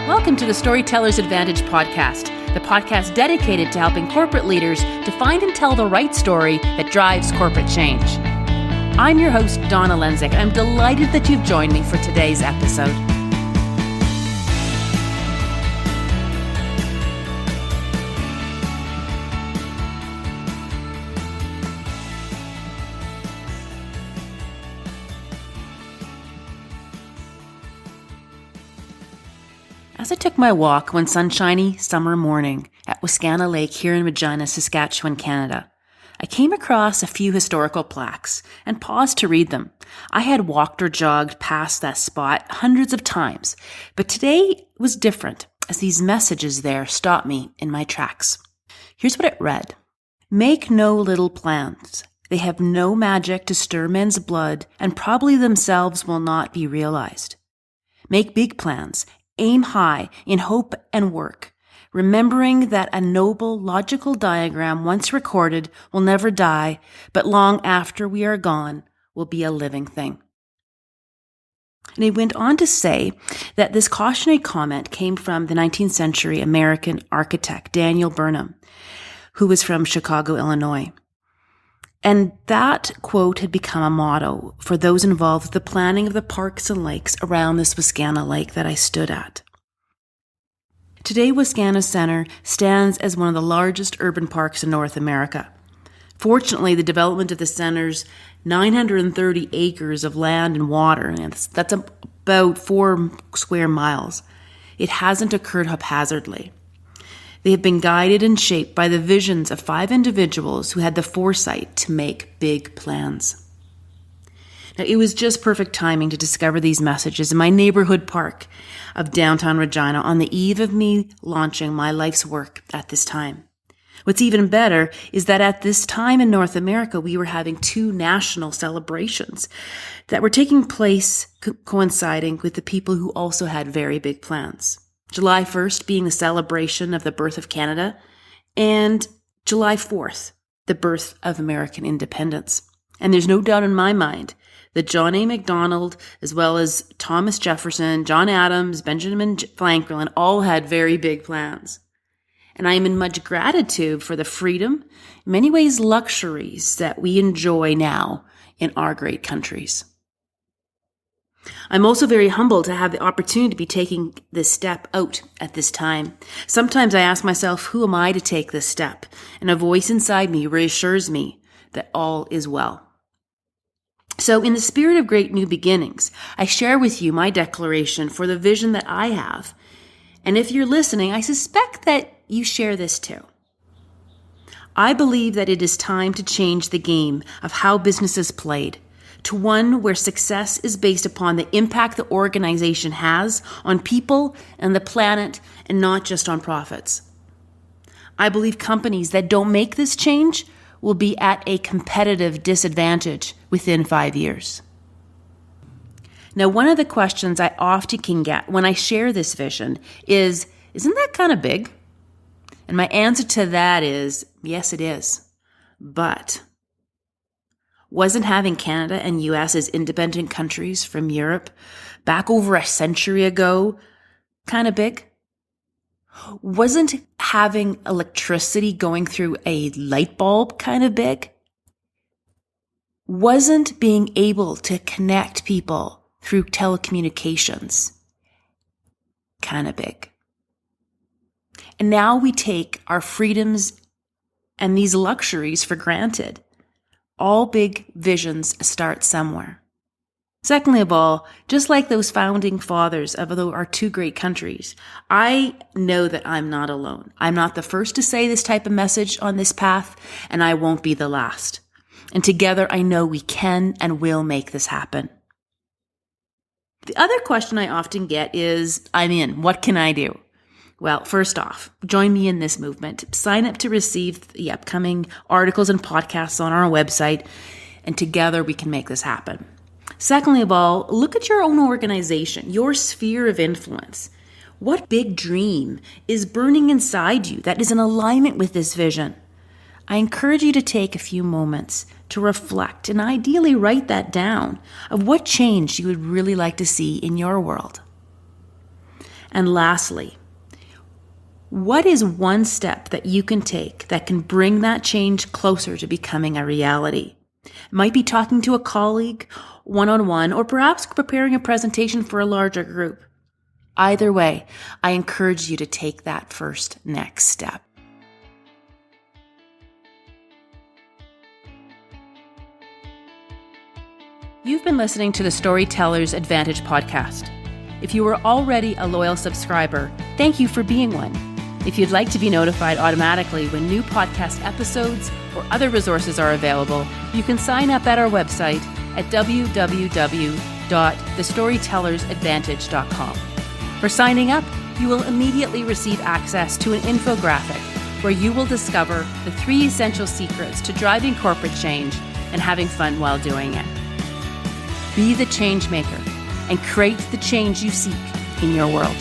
Welcome to the Storyteller's Advantage podcast, the podcast dedicated to helping corporate leaders to find and tell the right story that drives corporate change. I'm your host, Donna Lendzyk, and I'm delighted that you've joined me for today's episode. As I took my walk one sunshiny summer morning at Wascana Lake here in Regina, Saskatchewan, Canada, I came across a few historical plaques and paused to read them. I had walked or jogged past that spot hundreds of times, but today was different as these messages there stopped me in my tracks. Here's what it read. Make no little plans. They have no magic to stir men's blood and probably themselves will not be realized. Make big plans. Aim high in hope and work, remembering that a noble, logical diagram once recorded will never die, but long after we are gone will be a living thing. And he went on to say that this cautionary comment came from the 19th century American architect Daniel Burnham, who was from Chicago, Illinois. And that quote had become a motto for those involved with the planning of the parks and lakes around this Wascana Lake that I stood at. Today, Wascana Center stands as one of the largest urban parks in North America. Fortunately, the development of the center's 930 acres of land and water, and that's about 4 square miles, it hasn't occurred haphazardly. They have been guided and shaped by the visions of 5 individuals who had the foresight to make big plans. Now, it was just perfect timing to discover these messages in my neighborhood park of downtown Regina on the eve of me launching my life's work at this time. What's even better is that at this time in North America, we were having 2 national celebrations that were taking place coinciding with the people who also had very big plans. July 1st being the celebration of the birth of Canada, and July 4th, the birth of American independence. And there's no doubt in my mind that John A. Macdonald, as well as Thomas Jefferson, John Adams, Benjamin Franklin, all had very big plans. And I am in much gratitude for the freedom, in many ways luxuries that we enjoy now in our great countries. I'm also very humbled to have the opportunity to be taking this step out at this time. Sometimes I ask myself, who am I to take this step? And a voice inside me reassures me that all is well. So in the spirit of great new beginnings, I share with you my declaration for the vision that I have. And if you're listening, I suspect that you share this too. I believe that it is time to change the game of how business is played, to one where success is based upon the impact the organization has on people and the planet and not just on profits. I believe companies that don't make this change will be at a competitive disadvantage within 5 years. Now, one of the questions I often can get when I share this vision is, isn't that kind of big? And my answer to that is, yes, it is. But wasn't having Canada and US as independent countries from Europe back over a century ago kind of big? Wasn't having electricity going through a light bulb kind of big? Wasn't being able to connect people through telecommunications kind of big? And now we take our freedoms and these luxuries for granted. All big visions start somewhere. Secondly of all, just like those founding fathers of our 2 great countries, I know that I'm not alone. I'm not the first to say this type of message on this path, and I won't be the last. And together I know we can and will make this happen. The other question I often get is, I'm in. What can I do? Well, first off, join me in this movement. Sign up to receive the upcoming articles and podcasts on our website, and together we can make this happen. Secondly of all, look at your own organization, your sphere of influence. What big dream is burning inside you that is in alignment with this vision? I encourage you to take a few moments to reflect and ideally write that down of what change you would really like to see in your world. And lastly, what is one step that you can take that can bring that change closer to becoming a reality? It might be talking to a colleague, one-on-one, or perhaps preparing a presentation for a larger group. Either way, I encourage you to take that first next step. You've been listening to the Storyteller's Advantage podcast. If you are already a loyal subscriber, thank you for being one. If you'd like to be notified automatically when new podcast episodes or other resources are available, you can sign up at our website at www.thestorytellersadvantage.com. For signing up, you will immediately receive access to an infographic where you will discover the 3 essential secrets to driving corporate change and having fun while doing it. Be the change maker and create the change you seek in your world.